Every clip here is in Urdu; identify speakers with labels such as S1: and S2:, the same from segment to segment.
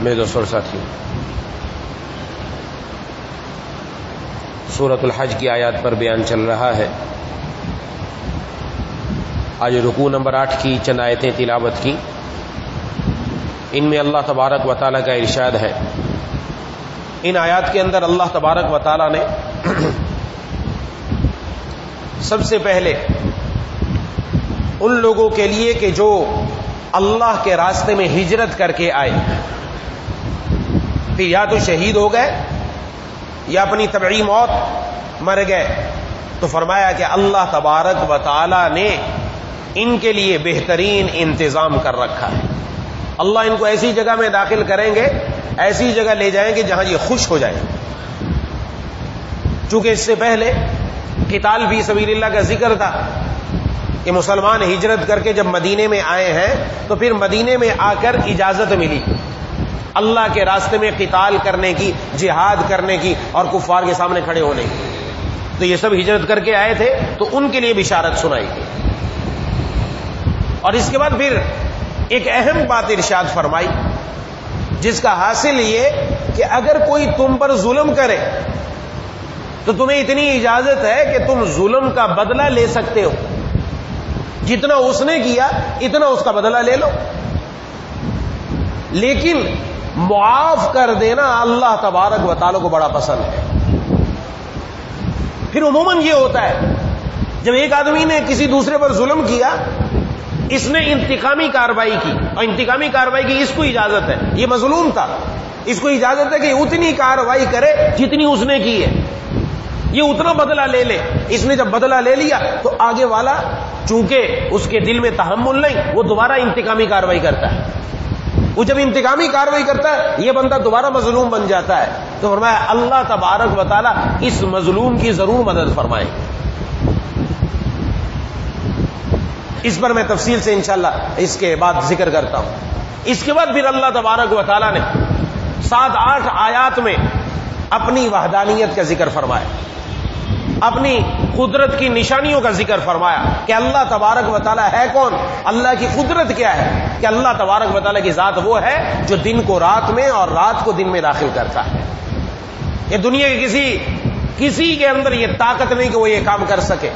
S1: میرے دوستوں اور ساتھیوں، سورۃ الحج کی آیات پر بیان چل رہا ہے۔ آج رکوع نمبر 8 کی چند آیتیں تلاوت کی۔ ان میں اللہ تبارک و تعالیٰ کا ارشاد ہے۔ ان آیات کے اندر اللہ تبارک و تعالیٰ نے سب سے پہلے ان لوگوں کے لیے کہ جو اللہ کے راستے میں ہجرت کر کے آئے، پھر یا تو شہید ہو گئے یا اپنی طبعی موت مر گئے، تو فرمایا کہ اللہ تبارک و تعالی نے ان کے لیے بہترین انتظام کر رکھا ہے۔ اللہ ان کو ایسی جگہ میں داخل کریں گے، ایسی جگہ لے جائیں گے جہاں یہ خوش ہو جائیں۔ چونکہ اس سے پہلے قتال فی سبیل اللہ کا ذکر تھا کہ مسلمان ہجرت کر کے جب مدینے میں آئے ہیں تو پھر مدینے میں آ کر اجازت ملی اللہ کے راستے میں قتال کرنے کی، جہاد کرنے کی اور کفار کے سامنے کھڑے ہونے کی۔ تو یہ سب ہجرت کر کے آئے تھے تو ان کے لیے بشارت سنائی گئی۔ اور اس کے بعد پھر ایک اہم بات ارشاد فرمائی، جس کا حاصل یہ کہ اگر کوئی تم پر ظلم کرے تو تمہیں اتنی اجازت ہے کہ تم ظلم کا بدلہ لے سکتے ہو، جتنا اس نے کیا اتنا اس کا بدلہ لے لو، لیکن معاف کر دینا اللہ تبارک و تعالیٰ کو بڑا پسند ہے۔ پھر عموماً یہ ہوتا ہے جب ایک آدمی نے کسی دوسرے پر ظلم کیا، اس نے انتقامی کارروائی کی، اور انتقامی کارروائی کی اس کو اجازت ہے، یہ مظلوم تھا، اس کو اجازت ہے کہ اتنی کارروائی کرے جتنی اس نے کی ہے، یہ اتنا بدلہ لے لے۔ اس نے جب بدلہ لے لیا تو آگے والا چونکہ اس کے دل میں تحمل نہیں، وہ دوبارہ انتقامی کارروائی کرتا ہے۔ وہ جب انتقامی کارروائی کرتا ہے یہ بندہ دوبارہ مظلوم بن جاتا ہے۔ تو فرمایا اللہ تبارک و تعالیٰ اس مظلوم کی ضرور مدد فرمائے۔ اس پر میں تفصیل سے انشاءاللہ اس کے بعد ذکر کرتا ہوں۔ اس کے بعد پھر اللہ تبارک و تعالیٰ نے 7-8 آیات میں اپنی وحدانیت کا ذکر فرمایا، اپنی قدرت کی نشانیوں کا ذکر فرمایا کہ اللہ تبارک و تعالیٰ ہے کون، اللہ کی قدرت کیا ہے، کہ اللہ تبارک و تعالیٰ کی ذات وہ ہے جو دن کو رات میں اور رات کو دن میں داخل کرتا ہے۔ یہ دنیا کے کسی کے اندر یہ طاقت نہیں کہ وہ یہ کام کر سکے۔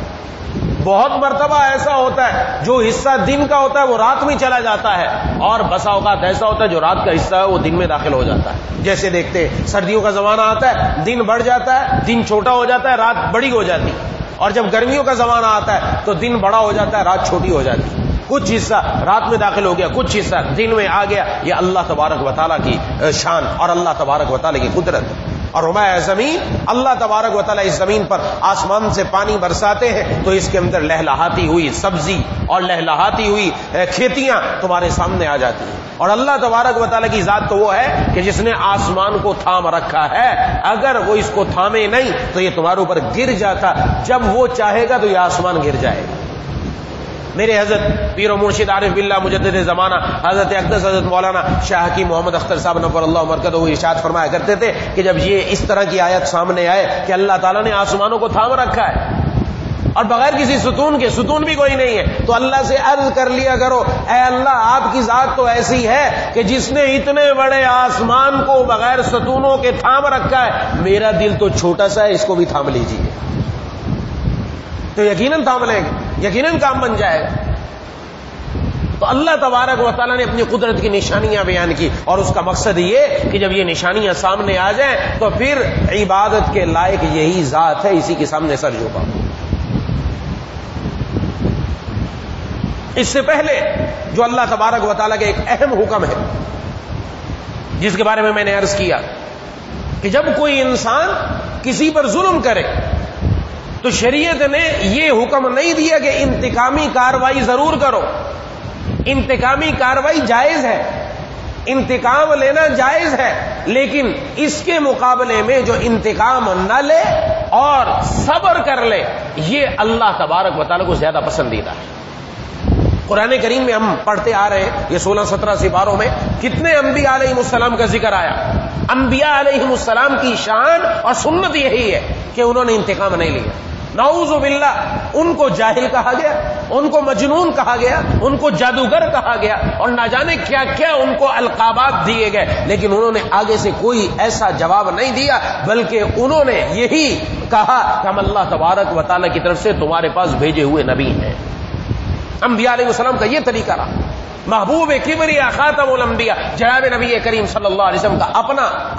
S1: بہت مرتبہ ایسا ہوتا ہے جو حصہ دن کا ہوتا ہے وہ رات میں چلا جاتا ہے، اور بسا اوقات ایسا ہوتا ہے جو رات کا حصہ ہے وہ دن میں داخل ہو جاتا ہے۔ جیسے دیکھتے سردیوں کا زمانہ آتا ہے، دن بڑھ جاتا ہے، دن چھوٹا ہو جاتا ہے، رات بڑی ہو جاتی ہے، اور جب گرمیوں کا زمانہ آتا ہے تو دن بڑا ہو جاتا ہے، رات چھوٹی ہو جاتی ہے۔ کچھ حصہ رات میں داخل ہو گیا، کچھ حصہ دن میں آ گیا۔ یہ اللہ تبارک و تعالیٰ کی شان اور اللہ تبارک و تعالیٰ کی قدرت ہے۔ اور ہمارا زمین، اللہ تبارک و تعالیٰ اس زمین پر آسمان سے پانی برساتے ہیں تو اس کے اندر لہلہاتی ہوئی سبزی اور لہلہاتی ہوئی کھیتیاں تمہارے سامنے آ جاتی ہیں۔ اور اللہ تبارک و تعالیٰ کی ذات تو وہ ہے کہ جس نے آسمان کو تھام رکھا ہے، اگر وہ اس کو تھامے نہیں تو یہ تمہارے اوپر گر جاتا، جب وہ چاہے گا تو یہ آسمان گر جائے گا۔ میرے حضرت پیر و مرشد عارف باللہ مجدد زمانہ حضرت اقدس حضرت مولانا شاہ حکیم محمد اختر صاحب نور اللہ مرکزہ وہ ارشاد فرمایا کرتے تھے کہ جب یہ اس طرح کی آیت سامنے آئے کہ اللہ تعالیٰ نے آسمانوں کو تھام رکھا ہے اور بغیر کسی ستون کے، ستون بھی کوئی نہیں ہے، تو اللہ سے عرض کر لیا کرو، اے اللہ آپ کی ذات تو ایسی ہے کہ جس نے اتنے بڑے آسمان کو بغیر ستونوں کے تھام رکھا ہے، میرا دل تو چھوٹا سا ہے، اس کو بھی تھام لیجیے، تو یقیناً تھام لیں گے، یقیناً کام بن جائے گا۔ تو اللہ تبارک و تعالیٰ نے اپنی قدرت کی نشانیاں بیان کی، اور اس کا مقصد یہ کہ جب یہ نشانیاں سامنے آ جائیں تو پھر عبادت کے لائق یہی ذات ہے، اسی کے سامنے سر جھکاؤ۔ اس سے پہلے جو اللہ تبارک و تعالیٰ کا ایک اہم حکم ہے جس کے بارے میں نے عرض کیا کہ جب کوئی انسان کسی پر ظلم کرے تو شریعت نے یہ حکم نہیں دیا کہ انتقامی کارروائی ضرور کرو۔ انتقامی کارروائی جائز ہے، انتقام لینا جائز ہے، لیکن اس کے مقابلے میں جو انتقام نہ لے اور صبر کر لے، یہ اللہ تبارک و تعالیٰ کو زیادہ پسندیدہ ہے۔ قرآن کریم میں ہم پڑھتے آ رہے ہیں، یہ 16-17 سپاروں میں کتنے انبیاء علیہ السلام کا ذکر آیا۔ انبیاء علیہ السلام کی شان اور سنت یہی ہے کہ انہوں نے انتقام نہیں لیا، نعوذ باللہ ان کو جاہل کہا گیا، ان کو مجنون کہا گیا، ان کو جادوگر کہا گیا، اور نہ جانے کیا کیا ان کو القابات دیے گئے، لیکن انہوں نے آگے سے کوئی ایسا جواب نہیں دیا، بلکہ انہوں نے یہی کہا کہ ہم اللہ تبارک و تعالیٰ کی طرف سے تمہارے پاس بھیجے ہوئے نبی ہیں۔ انبیاء علیہ السلام کا یہ طریقہ رہا۔ محبوب کبریا خاتم الانبیاء جناب نبی کریم صلی اللہ علیہ وسلم کا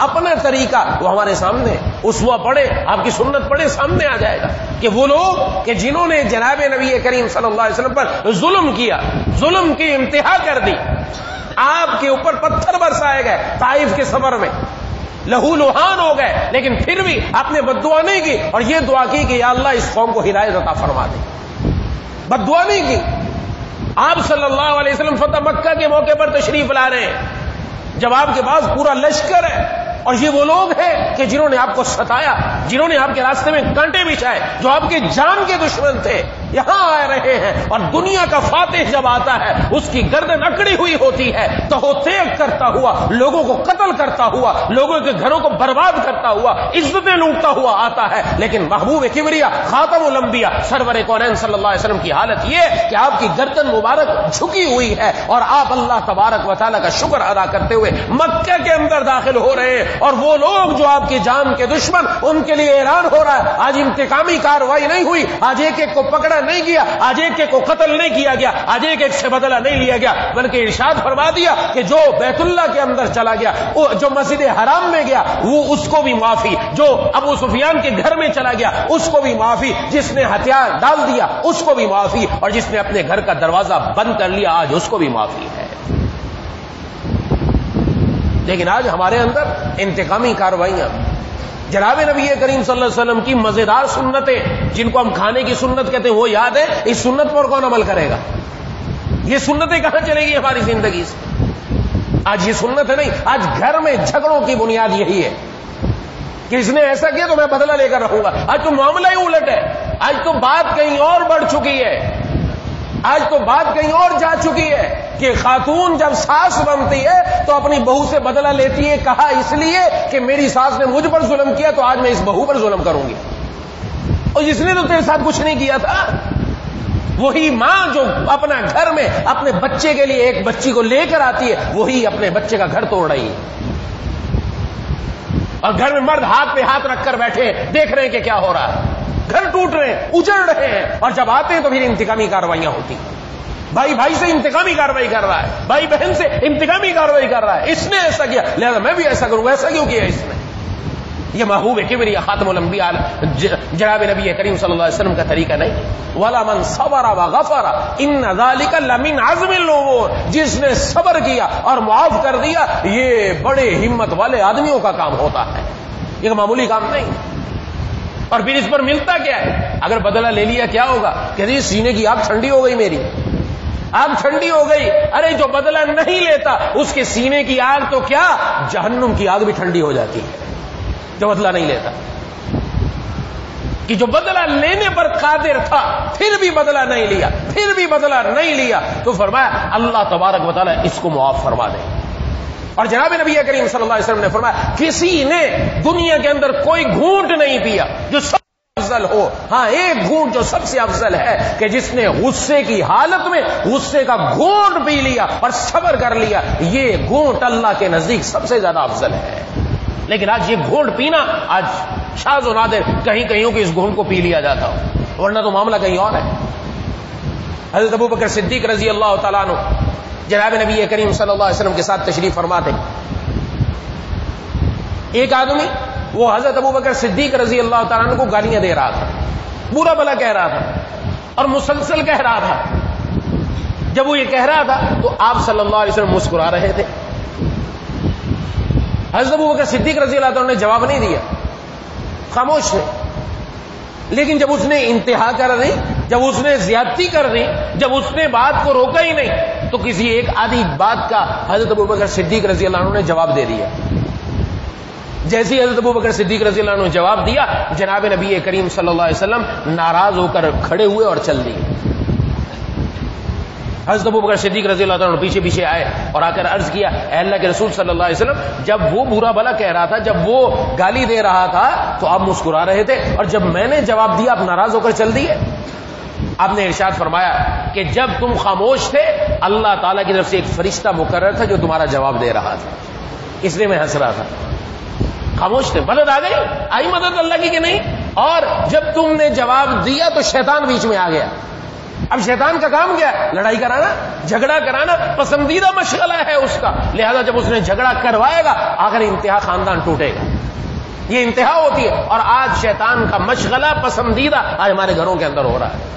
S1: اپنا طریقہ وہ ہمارے سامنے، اسوہ پڑھے، آپ کی سنت پڑھے، سامنے آ جائے گا کہ وہ لوگ کہ جنہوں نے جناب نبی کریم صلی اللہ علیہ وسلم پر ظلم کیا، ظلم کی انتہا کر دی، آپ کے اوپر پتھر برسائے گئے طائف کے سفر میں، لہو لہان ہو گئے، لیکن پھر بھی آپ نے بد دعا نہیں کی اور یہ دعا کی کہ یا اللہ اس قوم کو ہدایت عطا فرما دے، بد دعا نہیں کی۔ آپ صلی اللہ علیہ وسلم فتح مکہ کے موقع پر تشریف لا رہے ہیں، جب آپ کے پاس پورا لشکر ہے اور یہ وہ لوگ ہیں کہ جنہوں نے آپ کو ستایا، جنہوں نے آپ کے راستے میں کانٹے بچھائے، جو آپ کے جان کے دشمن تھے، یہاں آ رہے ہیں، اور دنیا کا فاتح جب آتا ہے اس کی گردن اکڑی ہوئی ہوتی ہے، تہو تیگ کرتا ہوا، لوگوں کو قتل کرتا ہوا، لوگوں کے گھروں کو برباد کرتا ہوا، عزتیں لوٹتا ہوا آتا ہے، لیکن محبوب کبریا خاتم الانبیاء سرور کونین صلی اللہ علیہ وسلم کی حالت یہ کہ آپ کی گردن مبارک جھکی ہوئی ہے، اور آپ اللہ تبارک و تعالیٰ کا شکر ادا کرتے ہوئے مکہ کے اندر داخل ہو رہے ہیں، اور وہ لوگ جو آپ کی جان کے دشمن، ان کے لیے اعلان ہو رہا ہے آج انتقامی کارروائی نہیں ہوئی، آج ایک ایک کو پکڑا نہیں گیا، آج ایک ایک کو قتل نہیں کیا گیا، آج ایک ایک سے بدلہ نہیں لیا گیا، بلکہ ارشاد فرما دیا کہ جو بیت اللہ کے اندر چلا گیا، جو مسجد حرام میں گیا وہ اس کو بھی معافی، جو ابو سفیان کے گھر میں چلا گیا اس کو بھی معافی، جس نے ہتھیار ڈال دیا اس کو بھی معافی، اور جس نے اپنے گھر کا دروازہ بند کر لیا آج اس کو بھی معافی ہے۔ لیکن آج ہمارے اندر انتقامی کارروائیاں، جناب نبی کریم صلی اللہ علیہ وسلم کی مزیدار سنتیں جن کو ہم کھانے کی سنت کہتے ہیں وہ یاد ہے، اس سنت پر کون عمل کرے گا؟ یہ سنتیں کہاں چلے گی ہماری زندگی سے؟ آج یہ سنت ہے نہیں، آج گھر میں جھگڑوں کی بنیاد یہی ہے کہ اس نے ایسا کیا تو میں بدلہ لے کر رہوں گا۔ آج تو معاملہ ہی الٹ ہے، آج تو بات کہیں اور بڑھ چکی ہے، آج تو بات کہیں اور جا چکی ہے کہ خاتون جب ساس بنتی ہے تو اپنی بہو سے بدلہ لیتی ہے، کہا اس لیے کہ میری ساس نے مجھ پر ظلم کیا تو آج میں اس بہو پر ظلم کروں گی، اور جس نے تو تیرے ساتھ کچھ نہیں کیا تھا۔ وہی ماں جو اپنا گھر میں اپنے بچے کے لیے ایک بچی کو لے کر آتی ہے، وہی اپنے بچے کا گھر توڑ رہی ہے، اور گھر میں مرد ہاتھ پہ ہاتھ رکھ کر بیٹھے دیکھ رہے ہیں کہ کیا ہو رہا ہے، گھر ٹوٹ رہے ہیں، اجڑ رہے ہیں، اور جب آتے ہیں تو پھر انتقامی کارروائیاں ہوتی ہیں، بھائی بھائی سے انتقامی کارروائی کر رہا ہے، بھائی بہن سے انتقامی کارروائی کر رہا ہے، اس نے ایسا کیا لہذا میں بھی ایسا کروں گا، ایسا کیوں کیا اس نے؟ یہ محبوب کبریا خاتم الانبیاء جناب نبی کریم صلی اللہ علیہ وسلم کا طریقہ نہیں۔ وَلَا مَنْ صَبَرَ وَغَفَرَ إِنَّ ذَلِكَ لَمِنْ عَزْمِ الْأُمُورِ، جس نے صبر کیا اور معاف کر دیا یہ بڑے ہمت والے آدمیوں کا کام ہوتا ہے، یہ معمولی کام نہیں۔ اور پھر اس پر ملتا کیا ہے؟ اگر بدلہ لے لیا کیا ہوگا کہ سینے کی آگ ٹھنڈی ہو گئی، میری آگ ٹھنڈی ہو گئی۔ ارے جو بدلہ نہیں لیتا اس کے سینے کی آگ تو کیا جہنم کی آگ بھی ٹھنڈی ہو جاتی ہے، جو بدلہ نہیں لیتا، کہ جو بدلہ لینے پر قادر تھا پھر بھی بدلہ نہیں لیا، پھر بھی بدلہ نہیں لیا، تو فرمایا اللہ تبارک و تعالیٰ اس کو معاف فرما دے۔ اور جناب نبی کریم صلی اللہ علیہ وسلم نے فرمایا کسی نے دنیا کے اندر کوئی گھونٹ نہیں پیا جو سب سے افضل ہو، ہاں ایک گھونٹ جو سب سے افضل ہے کہ جس نے غصے کی حالت میں غصے کا گھونٹ پی لیا اور صبر کر لیا، یہ گھونٹ اللہ کے نزدیک سب سے زیادہ افضل ہے۔ لیکن آج یہ گھونٹ پینا آج شاذ و نادر کہیں کہیں کہ اس گھونٹ کو پی لیا جاتا ہو، ورنہ تو معاملہ کہیں اور ہے۔ حضرت ابوبکر صدیق رضی اللہ تعالیٰ عنہ جناب نبی کریم صلی اللہ علیہ وسلم کے ساتھ تشریف فرما تھے۔ ایک آدمی وہ حضرت ابوبکر صدیق رضی اللہ تعالیٰ عنہ کو گالیاں دے رہا تھا، برا بھلا کہہ رہا تھا اور مسلسل کہہ رہا تھا۔ جب وہ یہ کہہ رہا تھا تو آپ صلی اللہ علیہ وسلم مسکرا رہے تھے۔ حضرت ابوبکر صدیق رضی اللہ عنہ نے جواب نہیں دیا، خاموش تھے۔ لیکن جب اس نے انتہا کر دی، جب اس نے زیادتی کر دی، جب اس نے بات کو روکا ہی نہیں، تو کسی ایک آدھی بات کا حضرت ابوبکر صدیق رضی اللہ عنہ نے جواب دے دیا۔ جیسے حضرت ابوبکر صدیق رضی اللہ عنہ نے جواب دیا، جناب نبی کریم صلی اللہ علیہ وسلم ناراض ہو کر کھڑے ہوئے اور چل دیے۔ حضرت ابوبکر صدیق رضی اللہ تعالیٰ پیچھے پیچھے آئے اور آ کر عرض کیا، اے اللہ کے رسول صلی اللہ علیہ وسلم، جب وہ برا بھلا کہہ رہا تھا، جب وہ گالی دے رہا تھا تو آپ مسکرا رہے تھے، اور جب میں نے جواب دیا آپ ناراض ہو کر چل دیے۔ آپ نے ارشاد فرمایا کہ جب تم خاموش تھے اللہ تعالیٰ کی طرف سے ایک فرشتہ مقرر تھا جو تمہارا جواب دے رہا تھا، اس لیے میں ہنس رہا تھا۔ خاموش تھے، مدد آ گئی، آئی مدد اللہ کی کہ نہیں؟ اور جب تم نے جواب دیا تو شیطان بیچ میں آ گیا۔ اب شیطان کا کام کیا ہے؟ لڑائی کرانا، جھگڑا کرانا، پسندیدہ مشغلہ ہے اس کا، لہذا جب اس نے جھگڑا کروائے گا آخر انتہا خاندان ٹوٹے گا، یہ انتہا ہوتی ہے۔ اور آج شیطان کا مشغلہ پسندیدہ آج ہمارے گھروں کے اندر ہو رہا ہے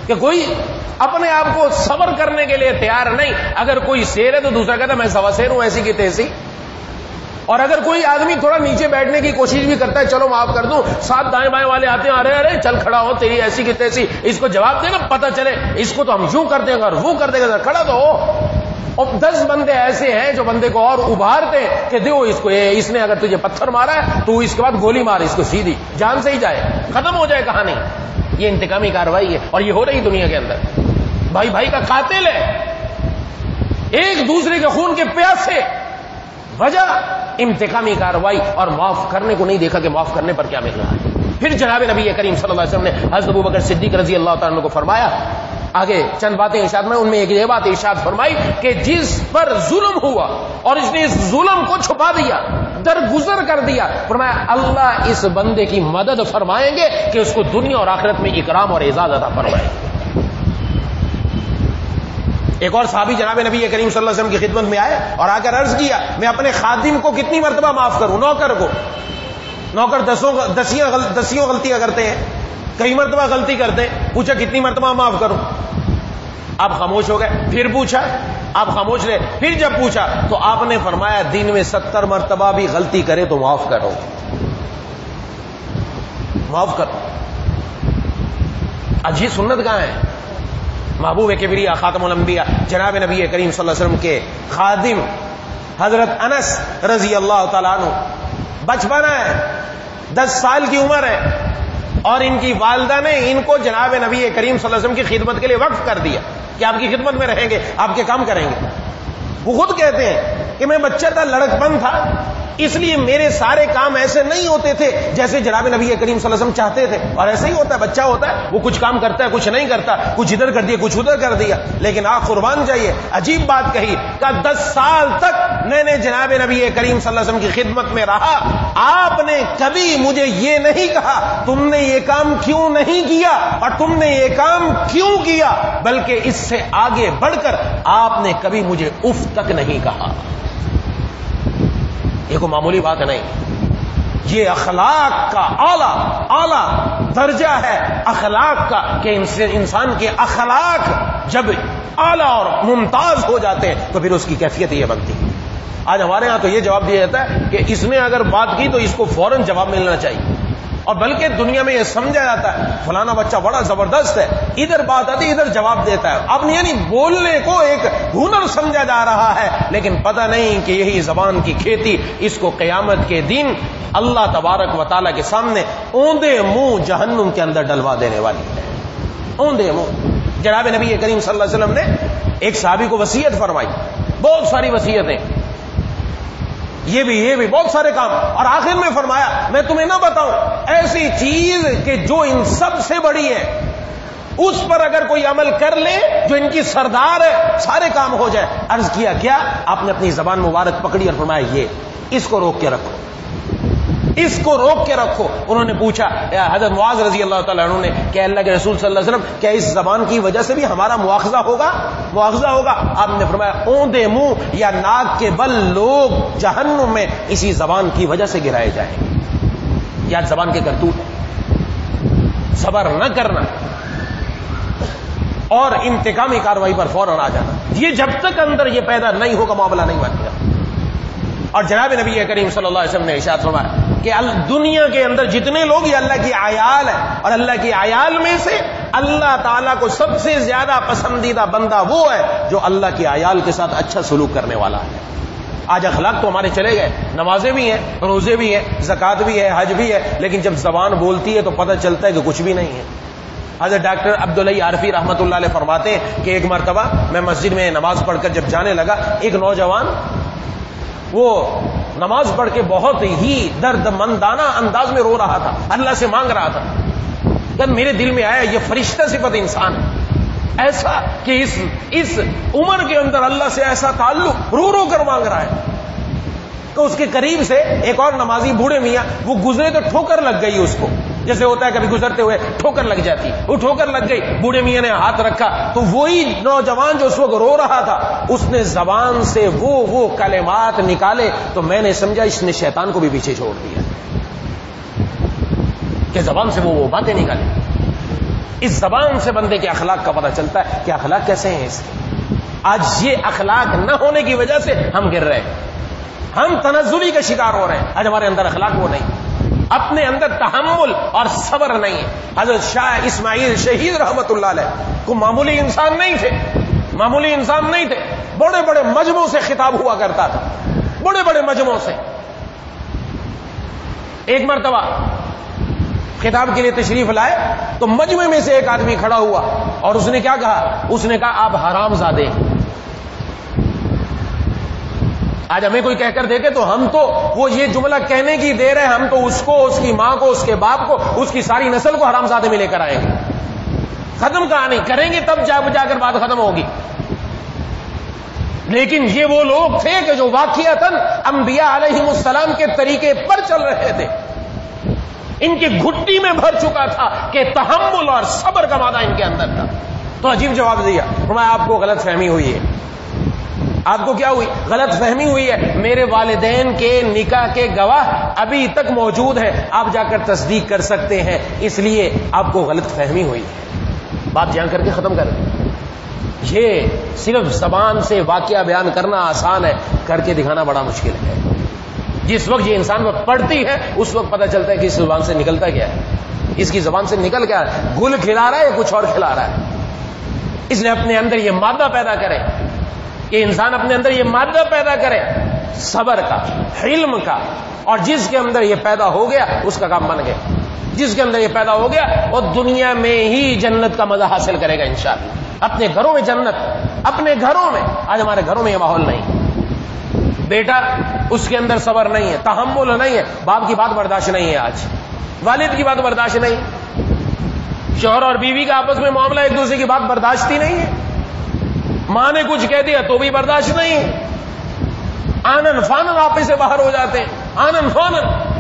S1: کہ کوئی اپنے آپ کو صبر کرنے کے لیے تیار نہیں۔ اگر کوئی شیر ہے تو دوسرا کہتا ہے میں سوا شیر ہوں، ایسی کی تیسی۔ اور اگر کوئی آدمی تھوڑا نیچے بیٹھنے کی کوشش بھی کرتا ہے، چلو معاف کر دوں، ساتھ دائیں بائیں والے آتے ہیں، ارے ارے چل کھڑا ہو، تیری ایسی کی تیسی، اس کو جواب دے گا پتہ چلے اس کو تو ہم یوں کر دیں گے اور وہ کر دے گا، کھڑا تو ہو۔ اور 10 بندے ایسے ہیں جو بندے کو اور ابھارتے ہیں کہ دیو اس کو، اس نے اگر تجھے پتھر مارا ہے تو اس کے بعد گولی مار اس کو، سیدھی جان سے ہی جائے، ختم ہو جائے کہانی۔ یہ انتقامی کارروائی ہے اور یہ ہو رہی دنیا کے اندر۔ بھائی بھائی کا قاتل ہے، ایک دوسرے کے خون کے پیاسے، وجہ انتقامی کارروائی، اور معاف کرنے کو نہیں دیکھا کہ معاف کرنے پر کیا مل رہا ہے۔ پھر جناب نبی کریم صلی اللہ علیہ وسلم نے حضرت ابوبکر صدیق رضی اللہ تعالیٰ عنہ کو فرمایا، آگے چند باتیں ارشاد میں، ان میں ایک یہ بات ارشاد فرمائی کہ جس پر ظلم ہوا اور اس نے اس ظلم کو چھپا دیا، درگزر کر دیا، فرمایا اللہ اس بندے کی مدد فرمائیں گے کہ اس کو دنیا اور آخرت میں اکرام اور اعزاز عطا فرمائیں گے۔ ایک اور صحابی جناب نبی کریم صلی اللہ علیہ وسلم کی خدمت میں آئے اور آ کر عرض کیا، میں اپنے خادم کو کتنی مرتبہ معاف کروں؟ نوکر کو، نوکر دسیوں غلطیاں کرتے ہیں، کئی مرتبہ غلطی کرتے ہیں، پوچھا کتنی مرتبہ معاف کروں؟ آپ خاموش ہو گئے، پھر پوچھا، آپ خاموش رہے، پھر جب پوچھا تو آپ نے فرمایا دن میں 70 مرتبہ بھی غلطی کرے تو معاف کرو، معاف کرو۔ آج یہ سنت کہاں ہے؟ محبوب کبریا خاتم الانبیاء جناب نبی کریم صلی اللہ علیہ وسلم کے خادم حضرت انس رضی اللہ تعالیٰ عنہ، بچپنا ہے، 10 سال کی عمر ہے، اور ان کی والدہ نے ان کو جناب نبی کریم صلی اللہ علیہ وسلم کی خدمت کے لیے وقف کر دیا کہ آپ کی خدمت میں رہیں گے، آپ کے کام کریں گے۔ وہ خود کہتے ہیں کہ میں بچہ تھا، لڑکپن تھا، اس لیے میرے سارے کام ایسے نہیں ہوتے تھے جیسے جناب نبی کریم صلی اللہ علیہ وسلم چاہتے تھے، اور ایسے ہی ہوتا ہے، بچہ ہوتا ہے وہ کچھ کام کرتا ہے، کچھ نہیں کرتا، کچھ ادھر کر دیا کچھ ادھر کر دیا، لیکن آپ قربان جائیے، عجیب بات کہی کہ 10 سال تک میں نے جناب نبی کریم صلی اللہ علیہ وسلم کی خدمت میں رہا، آپ نے کبھی مجھے یہ نہیں کہا تم نے یہ کام کیوں نہیں کیا اور تم نے یہ کام کیوں کیا، بلکہ اس سے آگے بڑھ کر آپ نے کبھی مجھے اف تک نہیں کہا۔ یہ کوئی معمولی بات نہیں، یہ اخلاق کا اعلیٰ درجہ ہے، اخلاق کا، کہ انسان کے اخلاق جب اعلیٰ اور ممتاز ہو جاتے ہیں تو پھر اس کی کیفیت یہ بنتی ہے۔ آج ہمارے ہاں تو یہ جواب دیا جاتا ہے کہ اس نے اگر بات کی تو اس کو فوراً جواب ملنا چاہیے، اور بلکہ دنیا میں یہ سمجھا جاتا ہے فلانا بچہ بڑا زبردست ہے، ادھر بات آتی ادھر جواب دیتا ہے۔ اب یعنی بولنے کو ایک ہنر سمجھا جا رہا ہے، لیکن پتہ نہیں کہ یہی زبان کی کھیتی اس کو قیامت کے دن اللہ تبارک و تعالیٰ کے سامنے اوندے منہ جہنم کے اندر ڈلوا دینے والی ہے، اوندے منہ۔ جناب نبی کریم صلی اللہ علیہ وسلم نے ایک صحابی کو وصیت فرمائی، بہت ساری وصیتیں، یہ بھی بہت سارے کام، اور آخر میں فرمایا میں تمہیں نہ بتاؤں ایسی چیز کہ جو ان سب سے بڑی ہے، اس پر اگر کوئی عمل کر لے جو ان کی سردار ہے سارے کام ہو جائے۔ عرض کیا کیا؟ آپ نے اپنی زبان مبارک پکڑی اور فرمایا یہ، اس کو روک کے رکھو، اس کو روک کے رکھو۔ انہوں نے پوچھا حضرت معاذ رضی اللہ تعالیٰ عنہ نے کہ اللہ کے رسول صلی اللہ علیہ وسلم کیا اس زبان کی وجہ سے بھی ہمارا مواخذہ ہوگا؟ آپ نے فرمایا اوندے منہ یا ناک کے بل لوگ جہنم میں اسی زبان کی وجہ سے گرائے جائیں گے۔ یا زبان کے کرتوت، صبر نہ کرنا اور انتقامی کارروائی پر فوراً آ جانا، یہ جب تک اندر یہ پیدا نہیں ہوگا معاملہ نہیں بنے گا۔ اور جناب نبی کریم صلی اللہ علیہ وسلم نے ارشاد فرمایا کہ دنیا کے اندر جتنے لوگ یہ اللہ کی عیال ہیں، اور اللہ کی عیال میں سے اللہ تعالیٰ کو سب سے زیادہ پسندیدہ بندہ وہ ہے جو اللہ کی عیال کے ساتھ اچھا سلوک کرنے والا ہے۔ آج اخلاق تو ہمارے چلے گئے، نمازیں بھی ہیں، روزے بھی ہیں، زکوٰۃ بھی ہے، حج بھی ہے، لیکن جب زبان بولتی ہے تو پتہ چلتا ہے کہ کچھ بھی نہیں ہے۔ حضرت ڈاکٹر عبداللہ عارفی رحمۃ اللہ علیہ فرماتے ہیں کہ ایک مرتبہ میں مسجد میں نماز پڑھ کر جب جانے لگا، ایک نوجوان وہ نماز پڑھ کے بہت ہی درد مندانہ انداز میں رو رہا تھا، اللہ سے مانگ رہا تھا. جب میرے دل میں آیا یہ فرشتہ صفت انسان ہے، ایسا کہ اس عمر کے اندر اللہ سے ایسا تعلق رو رو کر مانگ رہا ہے. تو اس کے قریب سے ایک اور نمازی بوڑھے میاں وہ گزرے تو ٹھوکر لگ گئی اس کو، جیسے ہوتا ہے کبھی گزرتے ہوئے ٹھوکر لگ جاتی، وہ ٹھوکر لگ گئی. بوڑھے میاں نے ہاتھ رکھا تو وہی نوجوان جو اس وقت رو رہا تھا اس نے زبان سے وہ کلمات نکالے تو میں نے سمجھا اس نے شیطان کو بھی پیچھے چھوڑ دیا کہ زبان سے وہ باتیں نکالے. اس زبان سے بندے کے اخلاق کا پتہ چلتا ہے کہ اخلاق کیسے ہیں اس کے. آج یہ اخلاق نہ ہونے کی وجہ سے ہم گر رہے ہیں، ہم تنزلی کا شکار ہو رہے ہیں. آج ہمارے اندر اخلاق وہ نہیں، اپنے اندر تحمل اور صبر نہیں ہے. حضرت شاہ اسماعیل شہید رحمت اللہ علیہ کو معمولی انسان نہیں تھے، معمولی انسان نہیں تھے. بڑے بڑے مجموعوں سے خطاب ہوا کرتا تھا، بڑے بڑے مجموعوں سے. ایک مرتبہ خطاب کے لیے تشریف لائے تو مجمع میں سے ایک آدمی کھڑا ہوا اور اس نے کیا کہا؟ اس نے کہا آپ حرام زادے. آج ہمیں کوئی کہہ کر دیکھے تو ہم تو وہ یہ جملہ کہنے کی دیر ہے، ہم تو اس کو، اس کی ماں کو، اس کے باپ کو، اس کی ساری نسل کو حرام زادے میں لے کر آئیں گے. ختم کہانی کریں گے تب جا کر بات ختم ہوگی. لیکن یہ وہ لوگ تھے کہ جو واقعتاً انبیاء علیہم السلام کے طریقے پر چل رہے تھے. ان کی گھٹی میں بھر چکا تھا کہ تحمل اور صبر کا مادہ ان کے اندر تھا. تو عجیب جواب دیا، فرمایا آپ کو غلط فہمی ہوئی ہے. آپ کو کیا ہوئی؟ غلط فہمی ہوئی ہے. میرے والدین کے نکاح کے گواہ ابھی تک موجود ہیں، آپ جا کر تصدیق کر سکتے ہیں، اس لیے آپ کو غلط فہمی ہوئی ہے. بات جان کر کے ختم کر دیں. یہ صرف زبان سے واقعہ بیان کرنا آسان ہے، کر کے دکھانا بڑا مشکل ہے. جس وقت یہ انسان کو پڑھتی ہے اس وقت پتہ چلتا ہے کہ اس زبان سے نکلتا کیا ہے، اس کی زبان سے نکل کیا ہے، گل کھلا رہا ہے یا کچھ اور کھلا رہا ہے. اس لیے اپنے اندر یہ مادہ پیدا کرے کہ انسان اپنے اندر یہ مادہ پیدا کرے صبر کا، علم کا، اور جس کے اندر یہ پیدا ہو گیا اس کا کام بن گیا. جس کے اندر یہ پیدا ہو گیا وہ دنیا میں ہی جنت کا مزہ حاصل کرے گا انشاءاللہ. اپنے گھروں میں جنت، اپنے گھروں میں. آج ہمارے گھروں میں یہ ماحول نہیں. بیٹا اس کے اندر صبر نہیں ہے، تحمل نہیں ہے، باپ کی بات برداشت نہیں ہے، آج والد کی بات برداشت نہیں، شوہر اور بیوی کا آپس میں معاملہ ایک دوسرے کی بات برداشت ہی نہیں ہے. ماں نے کچھ کہہ دیا تو بھی برداشت نہیں ہے. آنن فانن آپے سے باہر ہو جاتے ہیں، آنن فانن،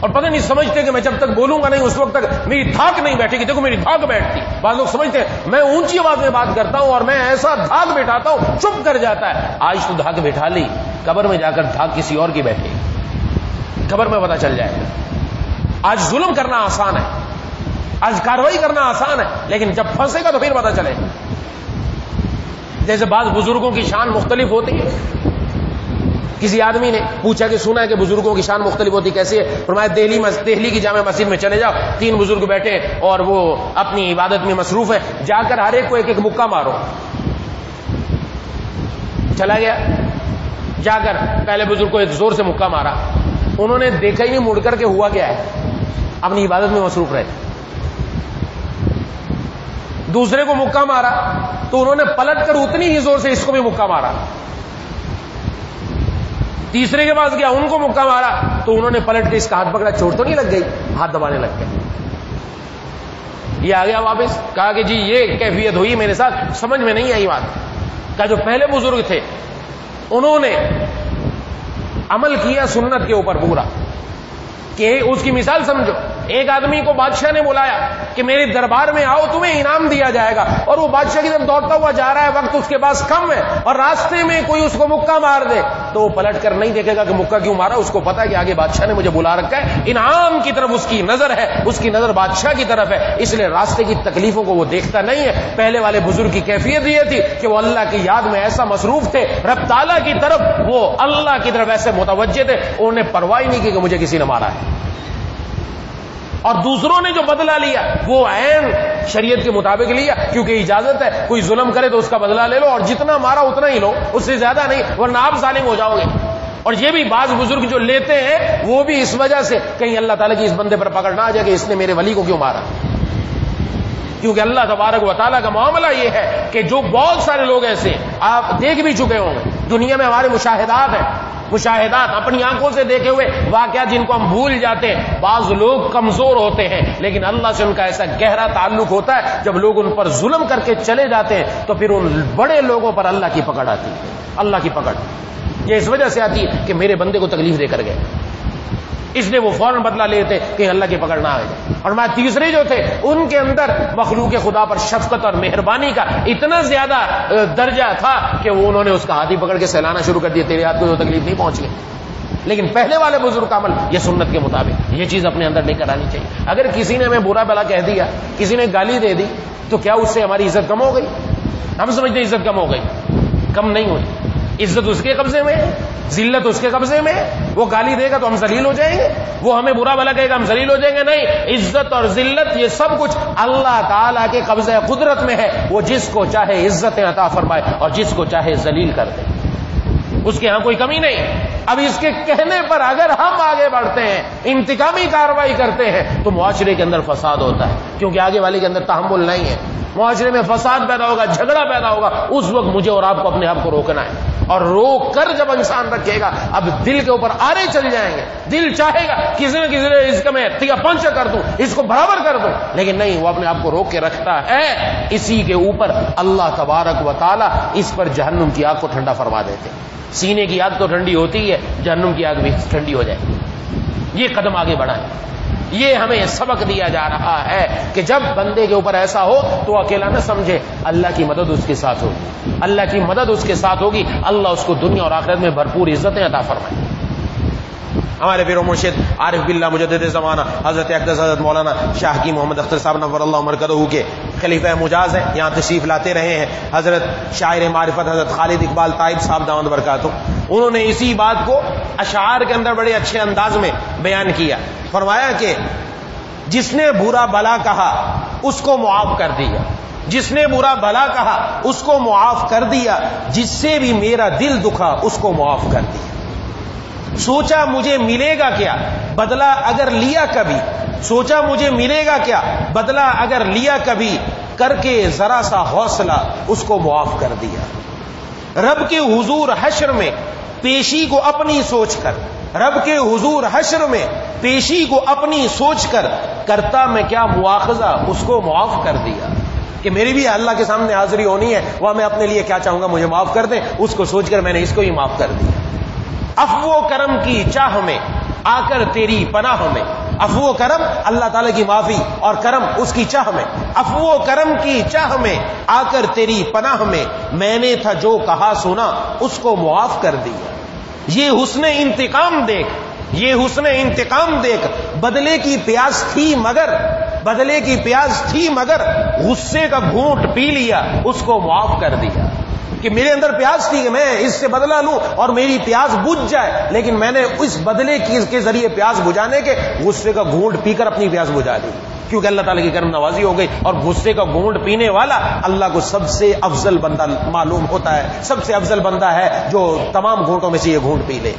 S1: اور پتہ نہیں سمجھتے کہ میں جب تک بولوں گا نہیں اس وقت تک میری دھاک نہیں بیٹھے گی. دیکھو میری دھاک بیٹھتی. بعض لوگ سمجھتے ہیں میں اونچی آواز میں بات کرتا ہوں اور میں ایسا دھاک بٹھاتا ہوں چپ کر جاتا ہے. آج تو دھاک بٹھا لی، قبر میں جا کر دھاک کسی اور کی بیٹھے گی، قبر میں پتہ چل جائے گا. آج ظلم کرنا آسان ہے، آج کاروائی کرنا آسان ہے، لیکن جب پھنسے گا تو پھر پتہ چلے گا. جیسے بعض بزرگوں کی شان مختلف ہوتی ہے. کسی آدمی نے پوچھا کہ سنا ہے کہ بزرگوں کی شان مختلف ہوتی، کیسے ہے؟ فرمایا دہلی کی جامع مسجد میں چلے جاؤ، 3 بزرگ بیٹھے اور وہ اپنی عبادت میں مصروف ہے، جا کر ہر ایک کو ایک ایک مکہ مارو. چلا گیا، جا کر پہلے بزرگ کو ایک زور سے مکہ مارا. انہوں نے دیکھا ہی نہیں مڑ کر کے ہوا کیا ہے، اپنی عبادت میں مصروف رہے. دوسرے کو مکہ مارا تو انہوں نے پلٹ کر اتنی ہی زور سے اس کو بھی مکہ مارا. تیسرے کے پاس گیا، ان کو مکہ مارا تو انہوں نے پلٹ کے اس کا ہاتھ پکڑا. چوٹ تو نہیں لگ گئی؟ ہاتھ دبانے لگ گئے. یہ آ گیا واپس، کہا کہ جی یہ کیفیت ہوئی میرے ساتھ، سمجھ میں نہیں آئی بات. کہ جو پہلے بزرگ تھے انہوں نے عمل کیا سنت کے اوپر پورا. کہ اس کی مثال سمجھو، ایک آدمی کو بادشاہ نے بلایا کہ میرے دربار میں آؤ تمہیں انعام دیا جائے گا، اور وہ بادشاہ کی طرف دوڑتا ہوا جا رہا ہے، وقت اس کے پاس کم ہے، اور راستے میں کوئی اس کو مکہ مار دے تو وہ پلٹ کر نہیں دیکھے گا کہ مکہ کیوں مارا. اس کو پتا ہے کہ آگے بادشاہ نے مجھے بلا رکھا ہے، انعام کی طرف اس کی نظر ہے، اس کی نظر بادشاہ کی طرف ہے، اس لیے راستے کی تکلیفوں کو وہ دیکھتا نہیں ہے. پہلے والے بزرگ کی کیفیت یہ تھی کہ وہ اللہ کی یاد میں ایسا مصروف تھے، رب تعالیٰ کی طرف، وہ اللہ کی طرف ایسے متوجہ تھے، انہوں نے پرواہ نہیں کی کہ مجھے کسی نے مارا ہے. اور دوسروں نے جو بدلہ لیا وہ عین شریعت کے مطابق لیا، کیونکہ اجازت ہے کوئی ظلم کرے تو اس کا بدلہ لے لو، اور جتنا مارا اتنا ہی لو، اس سے زیادہ نہیں، ورنہ آپ ظالم ہو جاؤ گے. اور یہ بھی بعض بزرگ جو لیتے ہیں وہ بھی اس وجہ سے کہیں اللہ تعالیٰ کی اس بندے پر پکڑ نہ آ جائے کہ اس نے میرے ولی کو کیوں مارا. کیونکہ اللہ تبارک و تعالیٰ کا معاملہ یہ ہے کہ جو بہت سارے لوگ ایسے آپ دیکھ بھی چکے ہوں گے دنیا میں، ہمارے مشاہدات ہیں، مشاہدات اپنی آنکھوں سے دیکھے ہوئے واقعات جن کو ہم بھول جاتے ہیں. بعض لوگ کمزور ہوتے ہیں لیکن اللہ سے ان کا ایسا گہرا تعلق ہوتا ہے، جب لوگ ان پر ظلم کر کے چلے جاتے ہیں تو پھر ان بڑے لوگوں پر اللہ کی پکڑ آتی ہے. اللہ کی پکڑ یہ اس وجہ سے آتی ہے کہ میرے بندے کو تکلیف دے کر گئے، اس لیے وہ فوراً بدلہ لیتے کہ اللہ کی پکڑ نہ آ جائے. اور میں تیسرے جو تھے ان کے اندر مخلوق خدا پر شفقت اور مہربانی کا اتنا زیادہ درجہ تھا کہ وہ انہوں نے اس کا ہاتھ ہی پکڑ کے سہلانا شروع کر دیا، تیرے ہاتھ کو جو تکلیف نہیں پہنچ گئی. لیکن پہلے والے بزرگ کا عمل یہ سنت کے مطابق یہ چیز اپنے اندر نہیں کرانی چاہیے. اگر کسی نے ہمیں برا بلا کہہ دیا، کسی نے گالی دے دی، تو کیا اس سے ہماری عزت کم ہو گئی؟ ہم سمجھتے ہیں عزت کم ہو گئی، کم نہیں ہوئی. عزت اس کے قبضے میں، ذلت اس کے قبضے میں. وہ گالی دے گا تو ہم ذلیل ہو جائیں گے، وہ ہمیں برا بلا کہے گا ہم ذلیل ہو جائیں گے؟ نہیں، عزت اور ذلت یہ سب کچھ اللہ تعالیٰ کے قبضہ قدرت میں ہے. وہ جس کو چاہے عزتیں عطا فرمائے اور جس کو چاہے ذلیل کر دے، اس کے ہاں کوئی کمی نہیں. اب اس کے کہنے پر اگر ہم آگے بڑھتے ہیں، انتقامی کارروائی کرتے ہیں، تو معاشرے کے اندر فساد ہوتا ہے، کیونکہ آگے والے کے اندر تحمل نہیں ہے. معاشرے میں فساد پیدا ہوگا، جھگڑا پیدا ہوگا. اس وقت مجھے اور آپ کو اپنے آپ کو روکنا ہے، اور روک کر جب انسان رکھے گا، اب دل کے اوپر آرے چل جائیں گے. دل چاہے گا کسی نہ کسی اس کا میں تیا پنچ کر دوں، اس کو برابر کر دوں، لیکن نہیں، وہ اپنے آپ کو روک کے رکھتا ہے. اسی کے اوپر اللہ تبارک و تعالی اس پر جہنم کی آگ کو ٹھنڈا فرما دیتے. سینے کی آگ تو ٹھنڈی ہوتی ہے، جہنم کی آگ بھی ٹھنڈی ہو جائے. یہ قدم آگے بڑھائیں. یہ ہمیں سبق دیا جا رہا ہے کہ جب بندے کے اوپر ایسا ہو تو اکیلا نہ سمجھے، اللہ کی مدد اس کے ساتھ ہوگی. اللہ کی مدد اس کے ساتھ ہوگی، اللہ اس کو دنیا اور آخرت میں بھرپور عزتیں عطا فرمائے. ہمارے پیر و مرشد عارف باللہ مجدد زمانہ حضرت اقدس حضرت مولانا شاہ کی محمد اختر صاحب نور اللہ مرکزہ کے خلیفہ مجاز ہیں، یہاں تشریف لاتے رہے ہیں. حضرت شاعر معرفت حضرت خالد اقبال طائب صاحب دامت برکاتہ، انہوں نے اسی بات کو اشعار کے اندر بڑے اچھے انداز میں بیان کیا. فرمایا کہ جس نے برا بلا کہا اس کو معاف کر دیا، جس نے برا بلا کہا اس کو معاف کر دیا، جس سے بھی میرا دل دکھا اس کو معاف کر دیا. سوچا مجھے ملے گا کیا بدلہ اگر لیا کبھی، سوچا مجھے ملے گا کیا بدلہ اگر لیا کبھی، کر کے ذرا سا حوصلہ اس کو معاف کر دیا. رب کے حضور حشر میں پیشی کو اپنی سوچ کر، رب کے حضور حشر میں پیشی کو اپنی سوچ کر، کرتا میں کیا مواخذہ اس کو معاف کر دیا. کہ میری بھی اللہ کے سامنے حاضری ہونی ہے، وہاں میں اپنے لیے کیا چاہوں گا، مجھے معاف کر دیں، اس کو سوچ کر میں نے اس کو ہی معاف کر دیا. عفو کرم کی چاہ میں آ کر تیری پناہ میں، عفو کرم اللہ تعالیٰ کی معافی اور کرم اس کی چاہ میں، عفو کرم کی چاہ میں آ کر تیری پناہ میں نے تھا جو کہا سنا اس کو معاف کر دیا. یہ حسن انتقام دیکھ، یہ حسن انتقام دیکھ، بدلے کی پیاس تھی مگر، بدلے کی پیاس تھی مگر غصے کا گھونٹ پی لیا اس کو معاف کر دیا. کہ میرے اندر پیاس تھی کہ میں اس سے بدلہ لوں اور میری پیاس بجھ جائے، لیکن میں نے اس بدلے کے ذریعے پیاس بجھانے کے غصے کا گھونٹ پی کر اپنی پیاس بجھا دی، کیونکہ اللہ تعالیٰ کی کرم نوازی ہو گئی. اور غصے کا گھونٹ پینے والا اللہ کو سب سے افضل بندہ معلوم ہوتا ہے، سب سے افضل بندہ ہے جو تمام گھونٹوں میں سے یہ گھونٹ پی لے.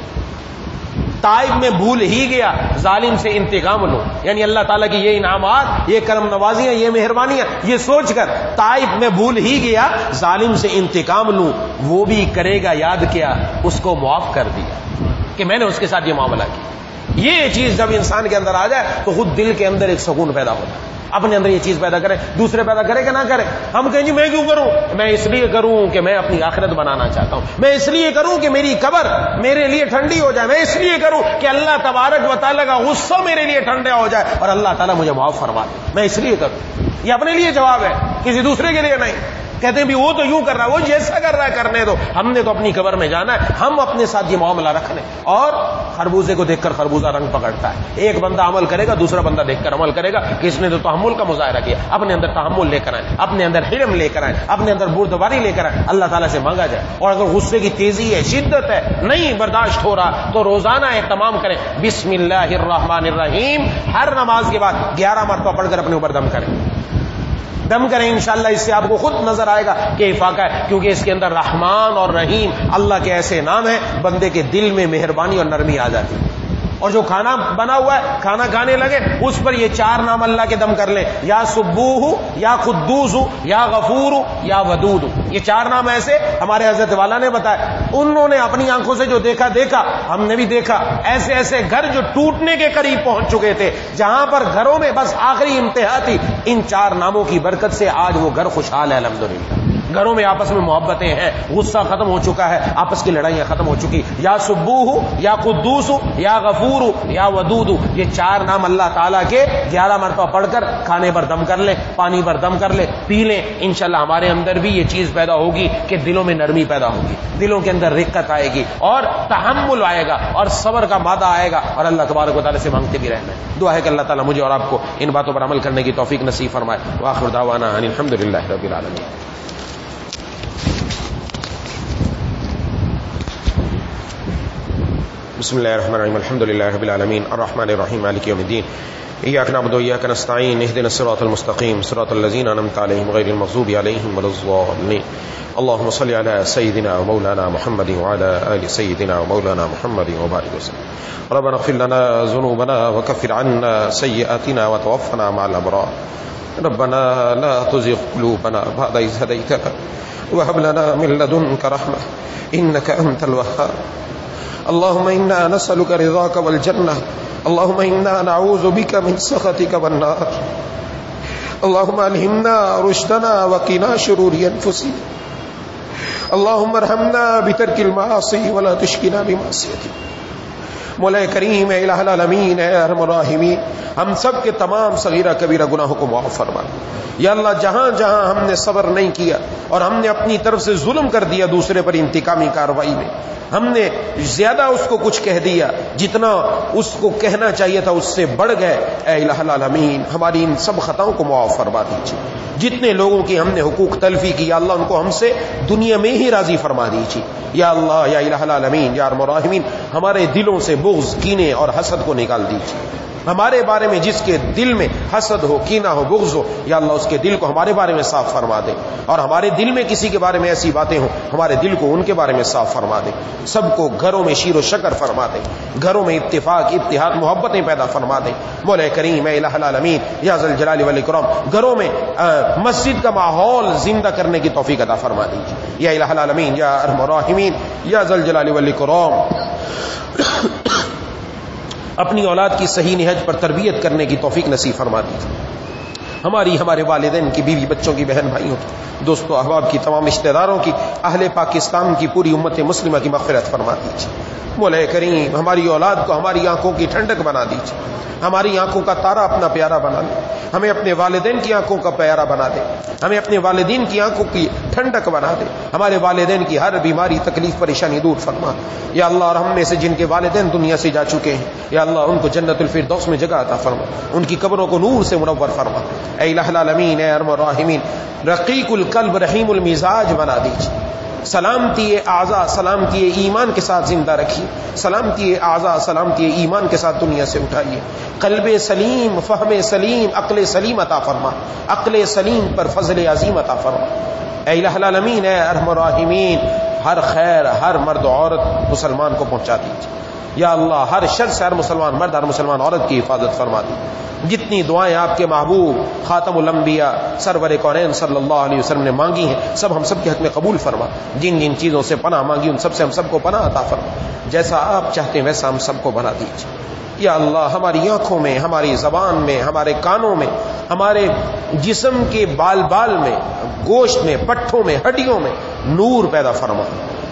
S1: طائف میں بھول ہی گیا ظالم سے انتقام لوں، یعنی اللہ تعالیٰ کی یہ انعامات، یہ کرم نوازیاں، یہ مہربانیاں، یہ سوچ کر طائف میں بھول ہی گیا ظالم سے انتقام لوں، وہ بھی کرے گا یاد کیا اس کو معاف کر دیا. کہ میں نے اس کے ساتھ یہ معاملہ کیا. یہ چیز جب انسان کے اندر آ جائے تو خود دل کے اندر ایک سکون پیدا ہوتا ہے. اپنے اندر یہ چیز پیدا کرے، دوسرے پیدا کرے کہ نہ کرے. ہم کہیں جی میں کیوں کروں، میں اس لیے کروں کہ میں اپنی آخرت بنانا چاہتا ہوں، میں اس لیے کروں کہ میری قبر میرے لیے ٹھنڈی ہو جائے، میں اس لیے کروں کہ اللہ تبارک و تعالیٰ کا غصہ میرے لیے ٹھنڈا ہو جائے اور اللہ تعالیٰ مجھے معاف فرما دے، میں اس لیے کروں. یہ اپنے لیے جواب ہے، کسی دوسرے کے لیے نہیں. کہتے ہیں بھی وہ تو یوں کر رہا ہے، وہ جیسا کر رہا ہے کرنے دو، ہم نے تو اپنی قبر میں جانا ہے. ہم اپنے ساتھ یہ معاملہ رکھ لیں. اور خربوزے کو دیکھ کر خربوزہ رنگ پکڑتا ہے. ایک بندہ عمل کرے گا، دوسرا بندہ دیکھ کر عمل کرے گا کہ اس نے تو تحمل کا مظاہرہ کیا. اپنے اندر تحمل لے کر آئیں، اپنے اندر حلم لے کر آئیں، اپنے اندر بردباری لے کر آئیں، اللہ تعالیٰ سے مانگا جائے. اور اگر غصے کی تیزی ہے، شدت ہے، نہیں برداشت ہو رہا، تو روزانہ اہتمام کریں بسم اللہ الرحمن الرحیم، ہر نماز کے بعد 11 مرتبہ پڑھ کر اپنے اوپر دم کریں، دم کریں. انشاءاللہ اس سے آپ کو خود نظر آئے گا کہ افاقہ ہے، کیونکہ اس کے اندر رحمان اور رحیم اللہ کے ایسے نام ہیں، بندے کے دل میں مہربانی اور نرمی آ جاتی ہے. اور جو کھانا بنا ہوا ہے کھانا کھانے لگے اس پر یہ 4 نام اللہ کے دم کر لیں، یا سبوح، یا قدوس، یا غفور، یا ودود۔ یہ 4 نام ایسے ہمارے حضرت والا نے بتایا، انہوں نے اپنی آنکھوں سے جو دیکھا ہم نے بھی دیکھا، ایسے ایسے گھر جو ٹوٹنے کے قریب پہنچ چکے تھے، جہاں پر گھروں میں بس آخری انتہا تھی، ان 4 ناموں کی برکت سے آج وہ گھر خوشحال ہے الحمدللہ۔ گھروں میں آپس میں محبتیں ہیں، غصہ ختم ہو چکا ہے، آپس کی لڑائیاں ختم ہو چکی۔ یا سبوح، یا قدوس، یا غفور، یا ودود، یہ 4 نام اللہ تعالیٰ کے 11 مرتبہ پڑھ کر کھانے پر دم کر لیں، پانی پر دم کر لیں، پی لیں، انشاءاللہ ہمارے اندر بھی یہ چیز پیدا ہوگی کہ دلوں میں نرمی پیدا ہوگی، دلوں کے اندر رقت آئے گی اور تحمل آئے گا اور صبر کا مادہ آئے گا، اور اللہ تبارک و تعالیٰ سے مانگتے بھی رہنا ہے۔ دعا ہے کہ اللہ تعالیٰ مجھے اور آپ کو ان باتوں پر عمل کرنے کی توفیق نصیب فرمائے۔ وآخر دعوانا ان الحمدللہ رب العالمین۔ بسم اللہ الرحمن الرحیم، الحمد للہ رب العالمین، الرحمن الرحیم، مالک یوم الدین، ایاک نعبد و ایاک نستعین، اہدنا الصراط المستقیم، صراط الذین انعمت علیہم غیر المغضوب علیہم ولا الضالین۔ اللهم صل على سيدنا ومولانا محمد وعلى آل سيدنا ومولانا محمد وبارك وسلم۔ ربنا اغفر لنا ذنوبنا وكفر عنا سيئاتنا وتوفنا مع الأبرار۔ ربنا لا تزغ قلوبنا بعد إذ هديتنا وهب لنا من لدنك رحمة إنك أنت الوهاب۔ اللهم إنا نسألك رضاك والجنة، اللهم إنا نعوذ بك من سخطك والنار، اللهم ألهمنا رشدنا وقنا شرور أنفسنا، اللهم ارحمنا بترك المعاصي ولا تشقنا بمعصيتك۔ مولا کریم اے الہ العالمین اے ارحم الراحمین، ہم سب کے تمام صغیرہ کبیرہ گناہوں کو معاف فرما۔ یا اللہ جہاں جہاں ہم نے صبر نہیں کیا اور ہم نے اپنی طرف سے ظلم کر دیا دوسرے پر انتقامی کارروائی میں، ہم نے زیادہ اس کو کچھ کہہ دیا جتنا اس کو کہنا چاہیے تھا، اس سے بڑھ گئے، اے الہ العالمین ہماری ان سب خطاؤں کو معاف فرما دیجیے۔ جتنے لوگوں کی ہم نے حقوق تلفی کی یا اللہ ان کو ہم سے دنیا میں ہی راضی فرما دیجیے۔ یا اللہ یا الہ العالمین یا ارحم الراحمین ہمارے دلوں سے بغض، کینے اور حسد کو نکال دیجیے۔ ہمارے بارے میں جس کے دل میں حسد ہو، کینہ ہو، بغض ہو، یا اللہ اس کے دل کو ہمارے بارے میں صاف فرما دے، اور ہمارے دل میں کسی کے بارے میں ایسی باتیں ہوں ہمارے دل کو ان کے بارے میں صاف فرما دے۔ سب کو گھروں میں شیر و شکر فرما دے، گھروں میں اتفاق، اتحاد، محبتیں پیدا فرما دے۔ مولا کریم اے الہ العالمین یا ذل جلال والاکرام گھروں میں مسجد کا ماحول زندہ کرنے کی توفیق عطا فرما دیجیے۔ یا الہ العالمین یا ارحم الراحمین یا ذل جلال والاکرام اپنی اولاد کی صحیح نہج پر تربیت کرنے کی توفیق نصیب فرما دیجیے۔ ہمارے والدین کی، بیوی بچوں کی، بہن بھائیوں کی، دوستوں احباب کی، تمام رشتہ داروں کی، اہل پاکستان کی، پوری امت مسلمہ کی مغفرت فرما دیجیے۔ مولا کریم ہماری اولاد کو ہماری آنکھوں کی ٹھنڈک بنا دیجیے، ہماری آنکھوں کا تارا اپنا پیارا بنا دے، ہمیں اپنے والدین کی آنکھوں کا پیارا بنا دے، ہمیں اپنے والدین کی آنکھوں کی ٹھنڈک بنا دے، ہمارے والدین کی ہر بیماری، تکلیف، پریشانی دور فرما۔ یا اللہ اور ہم میں سے جن کے والدین دنیا سے جا چکے ہیں یا اللہ ان کو جنت الفردوس میں جگہ عطا فرما، ان کی قبروں کو نور سے منور فرما۔ اے الہ العالمین اے ارحم الراحمین رقیق القلب رحیم المزاج بنا دیجیے۔ سلامتی اعضاء، سلامتی ایمان کے ساتھ زندہ رکھیے، سلامتی اعضاء، سلامتی ایمان کے ساتھ دنیا سے اٹھائیے۔ قلب سلیم، فہم سلیم، عقل سلیم عطا فرما، عقل سلیم پر فضل عظیم عطا فرما۔ اے الہ العالمین اے ارحم الراحمین ہر خیر ہر مرد و عورت مسلمان کو پہنچا دیجیے۔ یا اللہ ہر شر سے ہر مسلمان مرد، ہر مسلمان عورت کی حفاظت فرما دیجیے۔ جتنی دعائیں آپ کے محبوب خاتم الانبیاء سرور کونین صلی اللہ علیہ وسلم نے مانگی ہیں سب ہم سب کے حق میں قبول فرما۔ جن جن چیزوں سے پناہ مانگی ان سب سے ہم سب کو پناہ عطا فرما، جیسا آپ چاہتے ہیں ویسا ہم سب کو بنا دیجیے۔ یا اللہ ہماری آنکھوں میں، ہماری زبان میں، ہمارے کانوں میں، ہمارے جسم کے بال بال میں، گوشت میں، پٹھوں میں، ہڈیوں میں نور پیدا فرما،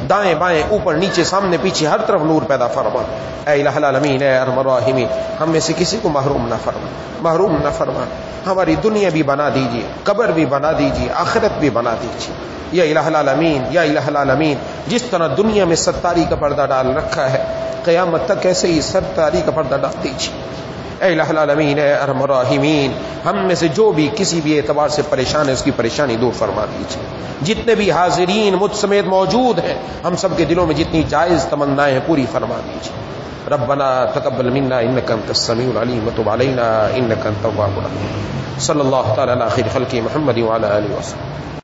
S1: دائیں بائیں، اوپر نیچے، سامنے پیچھے ہر طرف نور پیدا فرما۔ اے الہ العالمین اے ارحم الراحمین ہم میں سے کسی کو محروم نہ فرما، محروم نہ فرما۔ ہماری دنیا بھی بنا دیجیے، قبر بھی بنا دیجیے، آخرت بھی بنا دیجیے۔ یا الہ العالمین یا الہ العالمین جس طرح دنیا میں ستاری کا پردہ ڈال رکھا ہے قیامت تک ایسے ہی ستاری کا پردہ ڈال دیجیے۔ اے الہ العالمین اے ارحم الراحمین ہم میں سے جو بھی کسی بھی اعتبار سے پریشان ہے اس کی پریشانی دور فرما دیجیے۔ جتنے بھی حاضرین مجھ سمیت موجود ہیں ہم سب کے دلوں میں جتنی جائز تمنائیں ہیں پوری فرما دیجیے۔ ربنا تقبل منا انك انت السميع العليم وتب علينا انك انت التواب الرحيم۔ صلی اللہ تعالی علی خیر خلق محمد وعلى آلہ وسلم۔